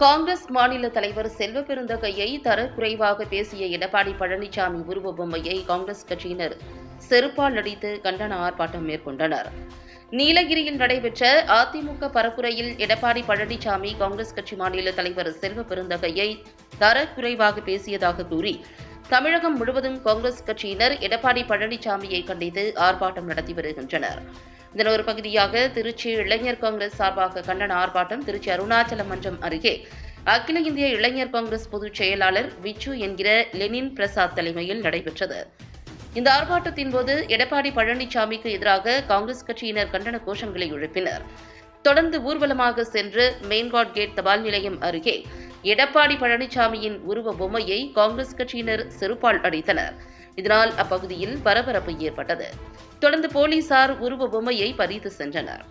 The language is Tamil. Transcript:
காங்கிரஸ் மாநில தலைவர் செல்வ பெருந்தகையை தரக்குறைவாக பேசிய எடப்பாடி பழனிசாமி உருவ பொம்மையை காங்கிரஸ் கட்சியினர் செருப்பால் அடித்து கண்டன ஆர்ப்பாட்டம் மேற்கொண்டனர். நீலகிரியில் நடைபெற்ற அதிமுக பரப்புரையில் எடப்பாடி பழனிசாமி காங்கிரஸ் கட்சி மாநில தலைவர் செல்வ பெருந்தகையை தரக்குறைவாக பேசியதாக கூறி தமிழகம் முழுவதும் காங்கிரஸ் கட்சியினர் எடப்பாடி பழனிசாமியை கண்டித்து ஆர்ப்பாட்டம் நடத்தி வருகின்றனர். இதன் ஒரு பகுதியாக திருச்சி இளைஞர் காங்கிரஸ் சார்பாக கண்டன ஆர்ப்பாட்டம் திருச்சி அருணாச்சல மன்றம் அருகே அகில இந்திய இளைஞர் காங்கிரஸ் பொதுச் செயலாளர் விச்சு என்கிற லெனின் பிரசாத் தலைமையில் நடைபெற்றது. இந்த ஆர்ப்பாட்டத்தின் போது எடப்பாடி பழனிசாமிக்கு எதிராக காங்கிரஸ் கட்சியினர் கண்டன கோஷங்களை எழுப்பினர். தொடர்ந்து ஊர்வலமாக சென்று மெயின்காட் கேட் தபால் நிலையம் அருகே எடப்பாடி பழனிசாமியின் உருவ பொம்மையை காங்கிரஸ் கட்சியினர் செருப்பால் அடித்தனர். இதனால் அப்பகுதியில் பரபரப்பு ஏற்பட்டது. தொடர்ந்து போலீசார் உருவ பொம்மையை பறித்து சென்றனர்.